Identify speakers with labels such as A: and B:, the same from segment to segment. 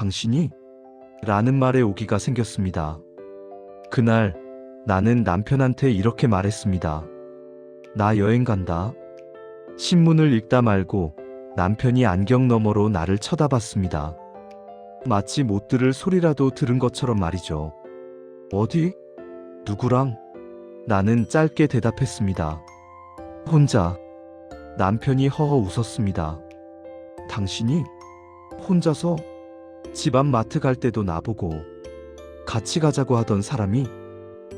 A: 당신이? 라는 말에 오기가 생겼습니다. 그날 나는 남편한테 이렇게 말했습니다. 나 여행 간다. 신문을 읽다 말고 남편이 안경 너머로 나를 쳐다봤습니다. 마치 못 들을 소리라도 들은 것처럼 말이죠. 어디? 누구랑? 나는 짧게 대답했습니다. 혼자. 남편이 허허 웃었습니다. 당신이? 혼자서? 집 앞 마트 갈 때도 나보고 같이 가자고 하던 사람이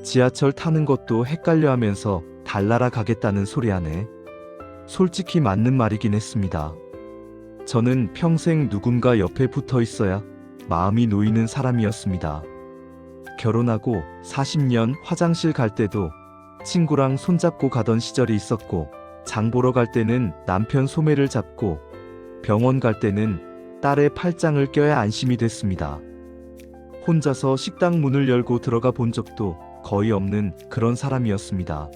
A: 지하철 타는 것도 헷갈려 하면서 달나라 가겠다는 소리 하네. 솔직히 맞는 말이긴 했습니다. 저는 평생 누군가 옆에 붙어 있어야 마음이 놓이는 사람이었습니다. 결혼하고 40년 화장실 갈 때도 친구랑 손잡고 가던 시절이 있었고, 장 보러 갈 때는 남편 소매를 잡고, 병원 갈 때는 딸의 팔짱을 껴야 안심이 됐습니다. 혼자서 식당 문을 열고 들어가 본 적도 거의 없는 그런 사람이었습니다.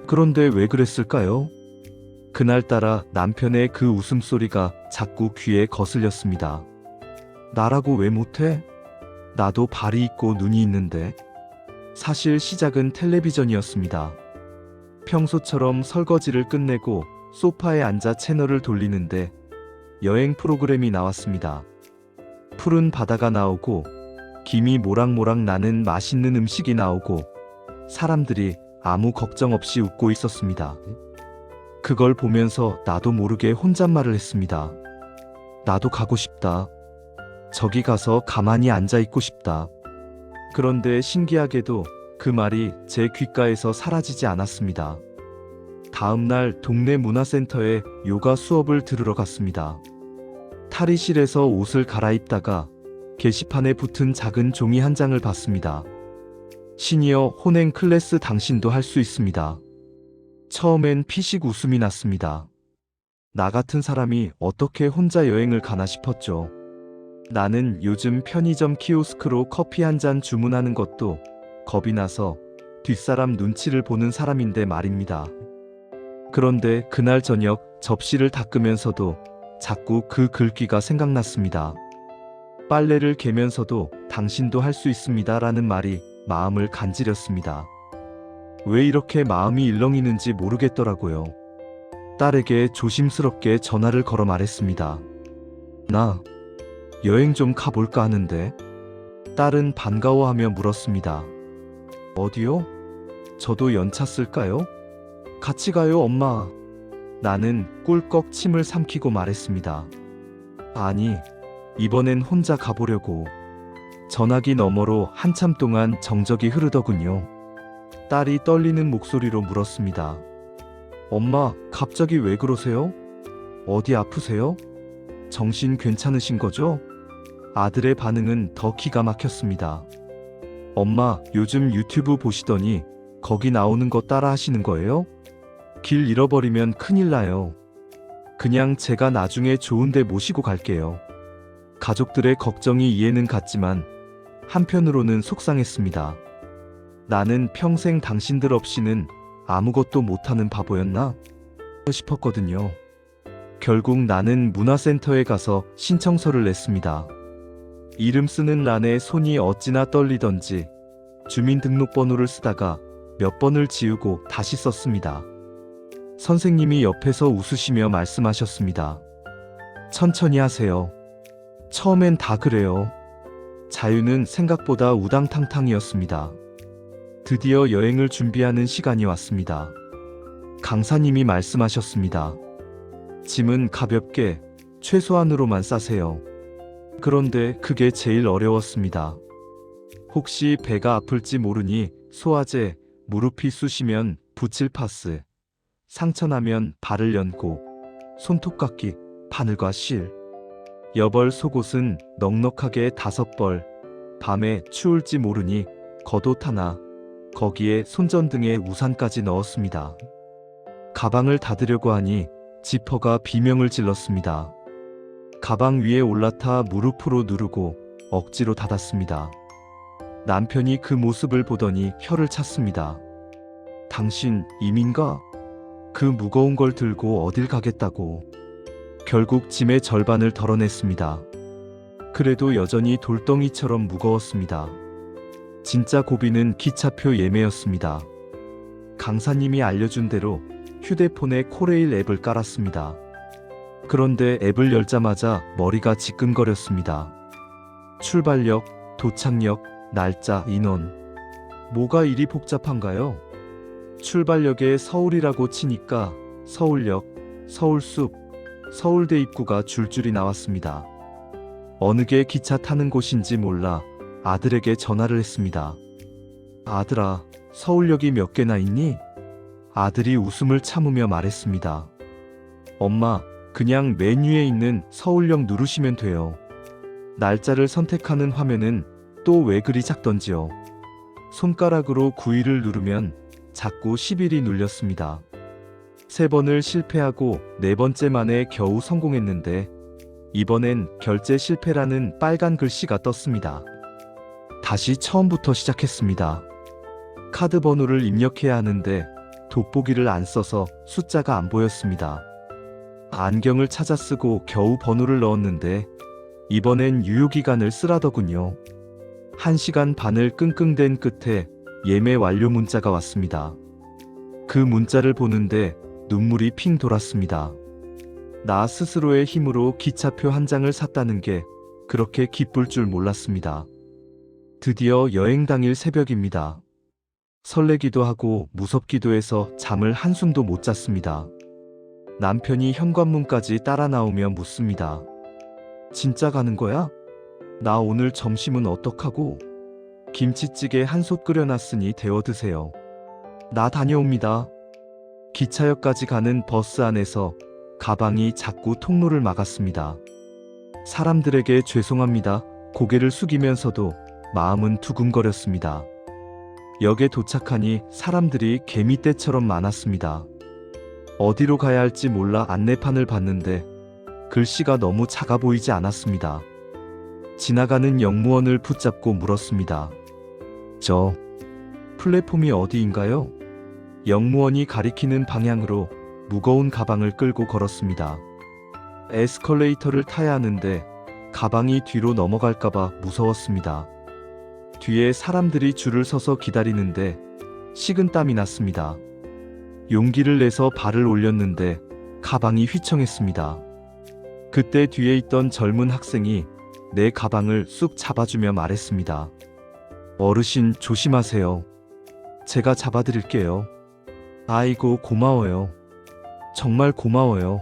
A: 그런데 왜 그랬을까요? 그날따라 남편의 그 웃음소리가 자꾸 귀에 거슬렸습니다. 나라고 왜 못해? 나도 발이 있고 눈이 있는데. 사실 시작은 텔레비전이었습니다. 평소처럼 설거지를 끝내고 소파에 앉아 채널을 돌리는데 여행 프로그램이 나왔습니다. 푸른 바다가 나오고 김이 모락모락 나는 맛있는 음식이 나오고 사람들이 아무 걱정 없이 웃고 있었습니다. 그걸 보면서 나도 모르게 혼잣말을 했습니다. 나도 가고 싶다. 저기 가서 가만히 앉아 있고 싶다. 그런데 신기하게도 그 말이 제 귓가에서 사라지지 않았습니다. 다음 날 동네 문화센터에 요가 수업을 들으러 갔습니다. 탈의실에서 옷을 갈아입다가 게시판에 붙은 작은 종이 한 장을 봤습니다. 시니어 혼행 클래스 당신도 할 수 있습니다. 처음엔 피식 웃음이 났습니다. 나 같은 사람이 어떻게 혼자 여행을 가나 싶었죠. 나는 요즘 편의점 키오스크로 커피 한 잔 주문하는 것도 겁이 나서 뒷사람 눈치를 보는 사람인데 말입니다. 그런데 그날 저녁 접시를 닦으면서도 자꾸 그 글귀가 생각났습니다. 빨래를 개면서도 당신도 할 수 있습니다 라는 말이 마음을 간지렸습니다. 왜 이렇게 마음이 일렁이는지 모르겠더라고요. 딸에게 조심스럽게 전화를 걸어 말했습니다. 나 여행 좀 가볼까 하는데. 딸은 반가워하며 물었습니다. 어디요? 저도 연차 쓸까요? 같이 가요, 엄마. 나는 꿀꺽 침을 삼키고 말했습니다. 아니, 이번엔 혼자 가보려고. 전화기 너머로 한참 동안 정적이 흐르더군요. 딸이 떨리는 목소리로 물었습니다. 엄마, 갑자기 왜 그러세요? 어디 아프세요? 정신 괜찮으신 거죠? 아들의 반응은 더 기가 막혔습니다. 엄마, 요즘 유튜브 보시더니 거기 나오는 거 따라 하시는 거예요? 길 잃어버리면 큰일 나요. 그냥 제가 나중에 좋은 데 모시고 갈게요. 가족들의 걱정이 이해는 갔지만 한편으로는 속상했습니다. 나는 평생 당신들 없이는 아무것도 못하는 바보였나? 싶었거든요. 결국 나는 문화센터에 가서 신청서를 냈습니다. 이름 쓰는 란에 손이 어찌나 떨리던지 주민등록번호를 쓰다가 몇 번을 지우고 다시 썼습니다. 선생님이 옆에서 웃으시며 말씀하셨습니다. 천천히 하세요. 처음엔 다 그래요. 자유는 생각보다 우당탕탕이었습니다. 드디어 여행을 준비하는 시간이 왔습니다. 강사님이 말씀하셨습니다. 짐은 가볍게 최소한으로만 싸세요. 그런데 그게 제일 어려웠습니다. 혹시 배가 아플지 모르니 소화제, 무릎이 쑤시면 부칠파스, 상처나면 발을 연고, 손톱깎이, 바늘과 실, 여벌 속옷은 넉넉하게 5벌, 밤에 추울지 모르니 겉옷 하나, 거기에 손전등에 우산까지 넣었습니다. 가방을 닫으려고 하니 지퍼가 비명을 질렀습니다. 가방 위에 올라타 무릎으로 누르고 억지로 닫았습니다. 남편이 그 모습을 보더니 혀를 찼습니다. 당신 이민가? 그 무거운 걸 들고 어딜 가겠다고. 결국 짐의 절반을 덜어냈습니다. 그래도 여전히 돌덩이처럼 무거웠습니다. 진짜 고비는 기차표 예매였습니다. 강사님이 알려준 대로 휴대폰에 코레일 앱을 깔았습니다. 그런데 앱을 열자마자 머리가 지끈거렸습니다. 출발역, 도착역, 날짜, 인원. 뭐가 이리 복잡한가요? 출발역에 서울이라고 치니까 서울역, 서울숲, 서울대 입구가 줄줄이 나왔습니다. 어느 게 기차 타는 곳인지 몰라 아들에게 전화를 했습니다. 아들아, 서울역이 몇 개나 있니? 아들이 웃음을 참으며 말했습니다. 엄마, 그냥 메뉴에 있는 서울역 누르시면 돼요. 날짜를 선택하는 화면은 또 왜 그리 작던지요. 손가락으로 9일을 누르면 자꾸 10일이 눌렸습니다. 3번을 실패하고 4번째 만에 겨우 성공했는데 이번엔 결제 실패라는 빨간 글씨가 떴습니다. 다시 처음부터 시작했습니다. 카드 번호를 입력해야 하는데 돋보기를 안 써서 숫자가 안 보였습니다. 안경을 찾아 쓰고 겨우 번호를 넣었는데 이번엔 유효기간을 쓰라더군요. 1시간 반을 끙끙댄 끝에 예매 완료 문자가 왔습니다. 그 문자를 보는데 눈물이 핑 돌았습니다. 나 스스로의 힘으로 기차표 한 장을 샀다는 게 그렇게 기쁠 줄 몰랐습니다. 드디어 여행 당일 새벽입니다. 설레기도 하고 무섭기도 해서 잠을 한숨도 못 잤습니다. 남편이 현관문까지 따라 나오며 묻습니다. 진짜 가는 거야? 나 오늘 점심은 어떡하고? 김치찌개 한솥 끓여놨으니 데워 드세요. 나 다녀옵니다. 기차역까지 가는 버스 안에서 가방이 자꾸 통로를 막았습니다. 사람들에게 죄송합니다. 고개를 숙이면서도 마음은 두근거렸습니다. 역에 도착하니 사람들이 개미떼처럼 많았습니다. 어디로 가야 할지 몰라 안내판을 봤는데 글씨가 너무 작아 보이지 않았습니다. 지나가는 역무원을 붙잡고 물었습니다. 저 플랫폼이 어디인가요? 역무원이 가리키는 방향으로 무거운 가방을 끌고 걸었습니다. 에스컬레이터를 타야 하는데 가방이 뒤로 넘어갈까봐 무서웠습니다. 뒤에 사람들이 줄을 서서 기다리는데 식은땀이 났습니다. 용기를 내서 발을 올렸는데 가방이 휘청했습니다. 그때 뒤에 있던 젊은 학생이 내 가방을 쑥 잡아주며 말했습니다. 어르신 조심하세요. 제가 잡아드릴게요. 아이고 고마워요. 정말 고마워요.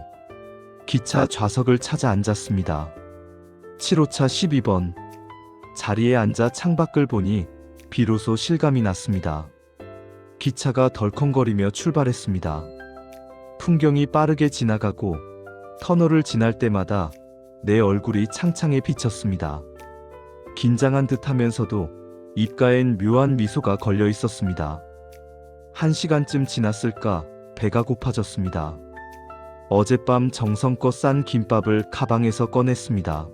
A: 기차 좌석을 찾아 앉았습니다. 7호차 12번. 자리에 앉아 창밖을 보니 비로소 실감이 났습니다. 기차가 덜컹거리며 출발했습니다. 풍경이 빠르게 지나가고 터널을 지날 때마다 내 얼굴이 창창에 비쳤습니다. 긴장한 듯 하면서도 입가엔 묘한 미소가 걸려 있었습니다. 1시간쯤 지났을까 배가 고파졌습니다. 어젯밤 정성껏 싼 김밥을 가방에서 꺼냈습니다.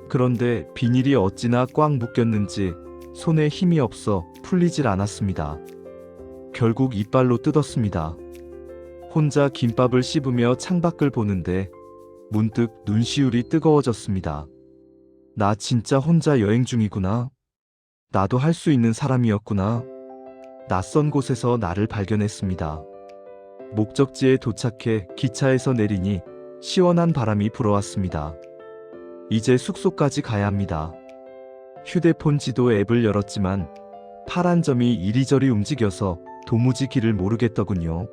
A: 그런데 비닐이 어찌나 꽉 묶였는지 손에 힘이 없어 풀리질 않았습니다. 결국 이빨로 뜯었습니다. 혼자 김밥을 씹으며 창밖을 보는데 문득 눈시울이 뜨거워졌습니다. 나 진짜 혼자 여행 중이구나. 나도 할 수 있는 사람이었구나. 낯선 곳에서 나를 발견했습니다. 목적지에 도착해 기차에서 내리니 시원한 바람이 불어왔습니다. 이제 숙소까지 가야 합니다. 휴대폰 지도 앱을 열었지만 파란 점이 이리저리 움직여서 도무지 길을 모르겠더군요.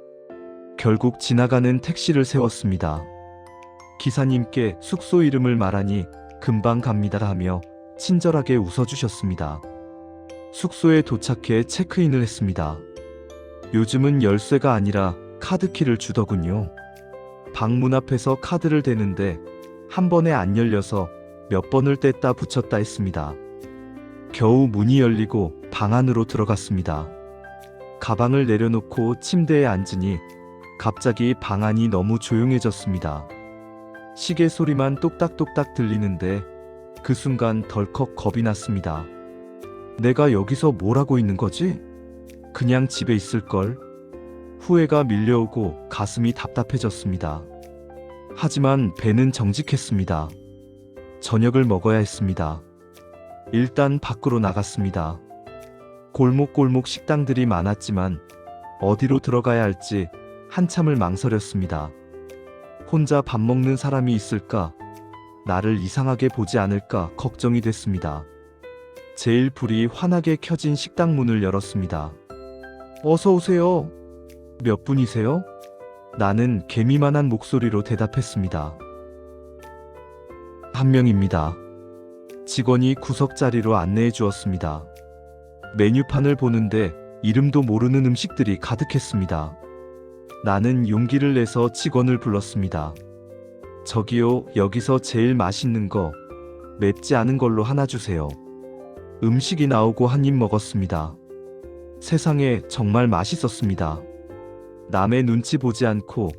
A: 결국 지나가는 택시를 세웠습니다. 기사님께 숙소 이름을 말하니 금방 갑니다 하며 친절하게 웃어주셨습니다. 숙소에 도착해 체크인을 했습니다. 요즘은 열쇠가 아니라 카드키를 주더군요. 방문 앞에서 카드를 대는데 한 번에 안 열려서 몇 번을 뗐다 붙였다 했습니다. 겨우 문이 열리고 방 안으로 들어갔습니다. 가방을 내려놓고 침대에 앉으니 갑자기 방 안이 너무 조용해졌습니다. 시계 소리만 똑딱똑딱 들리는데 그 순간 덜컥 겁이 났습니다. 내가 여기서 뭘 하고 있는 거지? 그냥 집에 있을걸? 후회가 밀려오고 가슴이 답답해졌습니다. 하지만 배는 정직했습니다. 저녁을 먹어야 했습니다. 일단 밖으로 나갔습니다. 골목골목 식당들이 많았지만 어디로 들어가야 할지 한참을 망설였습니다. 혼자 밥 먹는 사람이 있을까? 나를 이상하게 보지 않을까 걱정이 됐습니다. 제일 불이 환하게 켜진 식당 문을 열었습니다. 어서 오세요. 몇 분이세요? 나는 개미만한 목소리로 대답했습니다. 한 명입니다. 직원이 구석 자리로 안내해 주었습니다. 메뉴판을 보는데 이름도 모르는 음식들이 가득했습니다. 나는 용기를 내서 직원을 불렀습니다. 저기요, 여기서 제일 맛있는 거, 맵지 않은 걸로 하나 주세요. 음식이 나오고 한 입 먹었습니다. 세상에 정말 맛있었습니다. 남의 눈치 보지 않고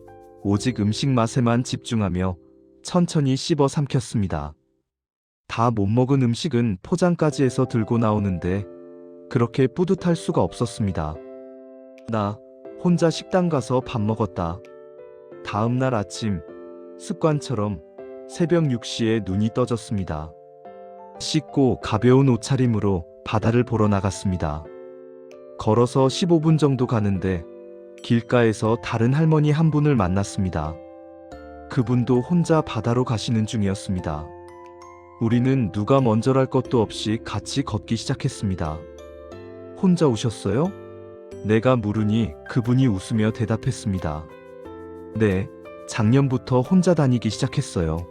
A: 오직 음식 맛에만 집중하며 천천히 씹어 삼켰습니다. 다 못 먹은 음식은 포장까지 해서 들고 나오는데 그렇게 뿌듯할 수가 없었습니다. 나 혼자 식당 가서 밥 먹었다. 다음 날 아침 습관처럼 새벽 6시에 눈이 떠졌습니다. 씻고 가벼운 옷차림으로 바다를 보러 나갔습니다. 걸어서 15분 정도 가는데 길가에서 다른 할머니 한 분을 만났습니다. 그분도 혼자 바다로 가시는 중이었습니다. 우리는 누가 먼저랄 것도 없이 같이 걷기 시작했습니다. 혼자 오셨어요? 내가 물으니 그분이 웃으며 대답했습니다. 네, 작년부터 혼자 다니기 시작했어요.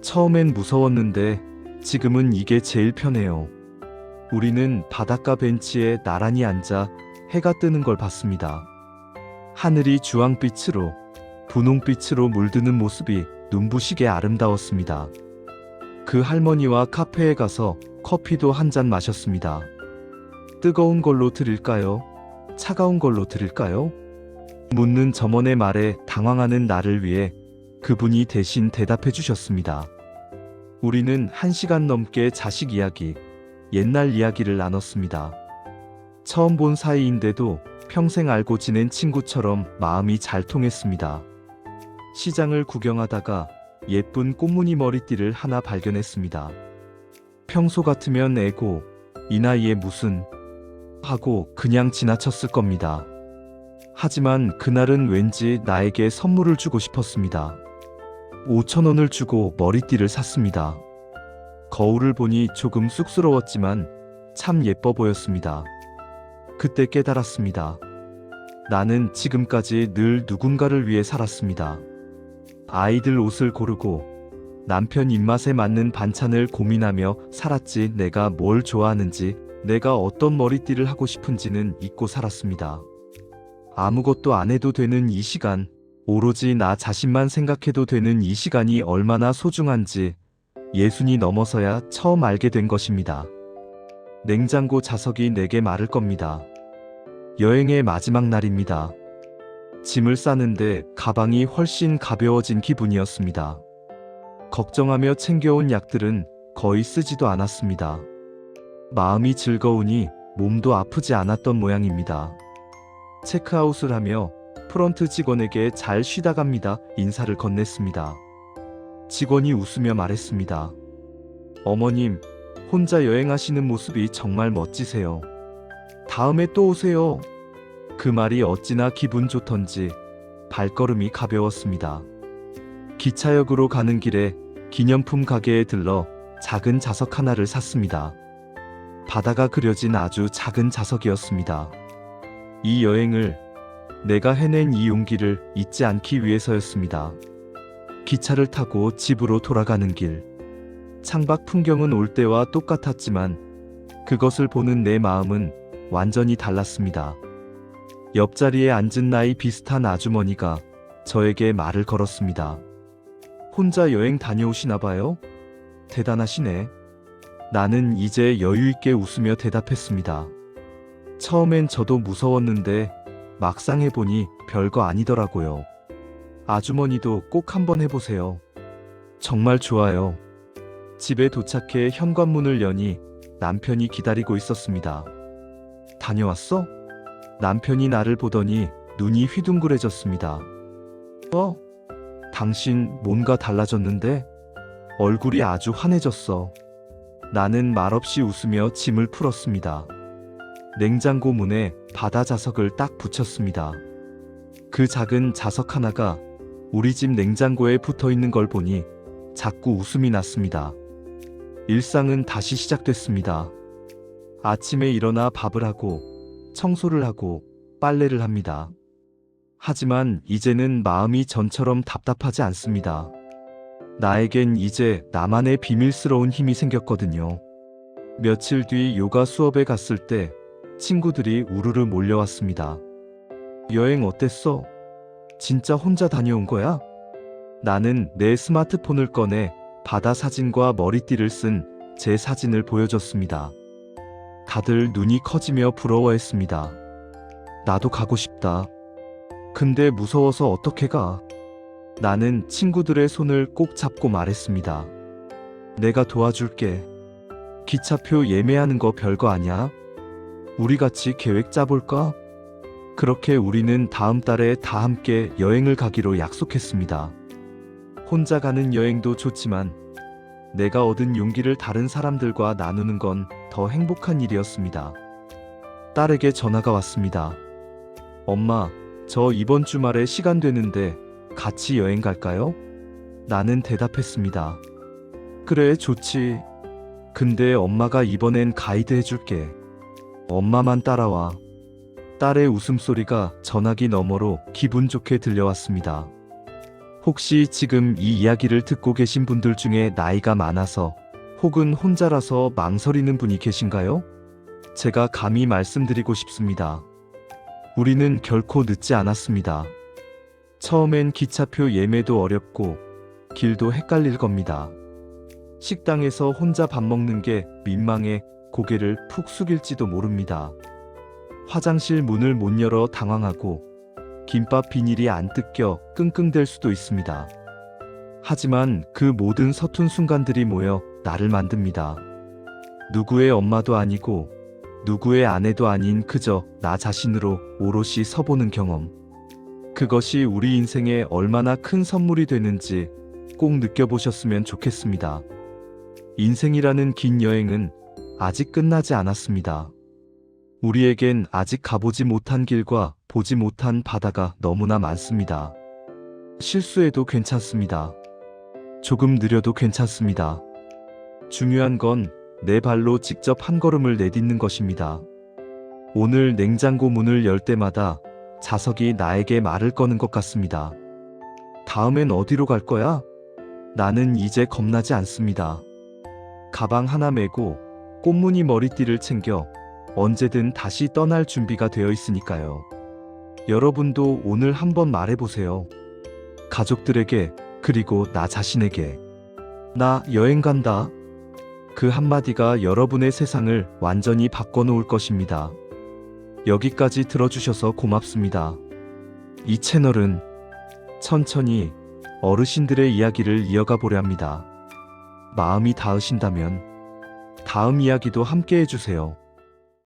A: 처음엔 무서웠는데 지금은 이게 제일 편해요. 우리는 바닷가 벤치에 나란히 앉아 해가 뜨는 걸 봤습니다. 하늘이 주황빛으로 분홍빛으로 물드는 모습이 눈부시게 아름다웠습니다. 그 할머니와 카페에 가서 커피도 한 잔 마셨습니다. 뜨거운 걸로 드릴까요? 차가운 걸로 드릴까요? 묻는 점원의 말에 당황하는 나를 위해 그분이 대신 대답해 주셨습니다. 우리는 1시간 넘게 자식 이야기, 옛날 이야기를 나눴습니다. 처음 본 사이인데도 평생 알고 지낸 친구처럼 마음이 잘 통했습니다. 시장을 구경하다가 예쁜 꽃무늬 머리띠를 하나 발견했습니다. 평소 같으면 에고, 이 나이에 무슨 하고 그냥 지나쳤을 겁니다. 하지만 그날은 왠지 나에게 선물을 주고 싶었습니다. 5,000원을 주고 머리띠를 샀습니다. 거울을 보니 조금 쑥스러웠지만 참 예뻐 보였습니다. 그때 깨달았습니다. 나는 지금까지 늘 누군가를 위해 살았습니다. 아이들 옷을 고르고 남편 입맛에 맞는 반찬을 고민하며 살았지, 내가 뭘 좋아하는지, 내가 어떤 머리띠를 하고 싶은지는 잊고 살았습니다. 아무것도 안 해도 되는 이 시간, 오로지 나 자신만 생각해도 되는 이 시간이 얼마나 소중한지 예순이 넘어서야 처음 알게 된 것입니다. 냉장고 자석이 내게 말을 겁니다. 여행의 마지막 날입니다. 짐을 싸는데 가방이 훨씬 가벼워진 기분이었습니다. 걱정하며 챙겨온 약들은 거의 쓰지도 않았습니다. 마음이 즐거우니 몸도 아프지 않았던 모양입니다. 체크아웃을 하며 프런트 직원에게 잘 쉬다 갑니다 인사를 건넸습니다. 직원이 웃으며 말했습니다. 어머님, 혼자 여행하시는 모습이 정말 멋지세요. 다음에 또 오세요. 그 말이 어찌나 기분 좋던지 발걸음이 가벼웠습니다. 기차역으로 가는 길에 기념품 가게에 들러 작은 자석 하나를 샀습니다. 바다가 그려진 아주 작은 자석이었습니다. 이 여행을 내가 해낸 이 용기를 잊지 않기 위해서였습니다. 기차를 타고 집으로 돌아가는 길. 창밖 풍경은 올 때와 똑같았지만 그것을 보는 내 마음은 완전히 달랐습니다. 옆자리에 앉은 나이 비슷한 아주머니가 저에게 말을 걸었습니다. 혼자 여행 다녀오시나 봐요? 대단하시네. 나는 이제 여유있게 웃으며 대답했습니다. 처음엔 저도 무서웠는데 막상 해보니 별거 아니더라고요. 아주머니도 꼭 한번 해보세요. 정말 좋아요. 집에 도착해 현관문을 여니 남편이 기다리고 있었습니다. 다녀왔어? 남편이 나를 보더니 눈이 휘둥그레졌습니다. 당신 뭔가 달라졌는데? 얼굴이 아주 환해졌어. 나는 말없이 웃으며 짐을 풀었습니다. 냉장고 문에 바다 자석을 딱 붙였습니다. 그 작은 자석 하나가 우리 집 냉장고에 붙어 있는 걸 보니 자꾸 웃음이 났습니다. 일상은 다시 시작됐습니다. 아침에 일어나 밥을 하고 청소를 하고 빨래를 합니다. 하지만 이제는 마음이 전처럼 답답하지 않습니다. 나에겐 이제 나만의 비밀스러운 힘이 생겼거든요. 며칠 뒤 요가 수업에 갔을 때 친구들이 우르르 몰려왔습니다. 여행 어땠어? 진짜 혼자 다녀온 거야? 나는 내 스마트폰을 꺼내 바다 사진과 머리띠를 쓴 제 사진을 보여줬습니다. 다들 눈이 커지며 부러워했습니다. 나도 가고 싶다. 근데 무서워서 어떻게 가? 나는 친구들의 손을 꼭 잡고 말했습니다. 내가 도와줄게. 기차표 예매하는 거 별거 아니야? 우리 같이 계획 짜볼까? 그렇게 우리는 다음 달에 다 함께 여행을 가기로 약속했습니다. 혼자 가는 여행도 좋지만 내가 얻은 용기를 다른 사람들과 나누는 건 더 행복한 일이었습니다. 딸에게 전화가 왔습니다. 엄마, 저 이번 주말에 시간 되는데 같이 여행 갈까요? 나는 대답했습니다. 그래, 좋지. 근데 엄마가 이번엔 가이드 해줄게. 엄마만 따라와. 딸의 웃음소리가 전화기 너머로 기분 좋게 들려왔습니다. 혹시 지금 이 이야기를 듣고 계신 분들 중에 나이가 많아서 혹은 혼자라서 망설이는 분이 계신가요? 제가 감히 말씀드리고 싶습니다. 우리는 결코 늦지 않았습니다. 처음엔 기차표 예매도 어렵고 길도 헷갈릴 겁니다. 식당에서 혼자 밥 먹는 게 민망해 고개를 푹 숙일지도 모릅니다. 화장실 문을 못 열어 당황하고 김밥 비닐이 안 뜯겨 끙끙댈 수도 있습니다. 하지만 그 모든 서툰 순간들이 모여 나를 만듭니다. 누구의 엄마도 아니고 누구의 아내도 아닌 그저 나 자신으로 오롯이 서보는 경험. 그것이 우리 인생에 얼마나 큰 선물이 되는지 꼭 느껴보셨으면 좋겠습니다. 인생이라는 긴 여행은 아직 끝나지 않았습니다. 우리에겐 아직 가보지 못한 길과 보지 못한 바다가 너무나 많습니다. 실수해도 괜찮습니다. 조금 느려도 괜찮습니다. 중요한 건 내 발로 직접 한 걸음을 내딛는 것입니다. 오늘 냉장고 문을 열 때마다 자석이 나에게 말을 거는 것 같습니다. 다음엔 어디로 갈 거야? 나는 이제 겁나지 않습니다. 가방 하나 메고 꽃무늬 머리띠를 챙겨 언제든 다시 떠날 준비가 되어 있으니까요. 여러분도 오늘 한번 말해보세요. 가족들에게, 그리고 나 자신에게. 나 여행 간다. 그 한마디가 여러분의 세상을 완전히 바꿔놓을 것입니다. 여기까지 들어주셔서 고맙습니다. 이 채널은 천천히 어르신들의 이야기를 이어가 보려 합니다. 마음이 닿으신다면 다음 이야기도 함께 해주세요.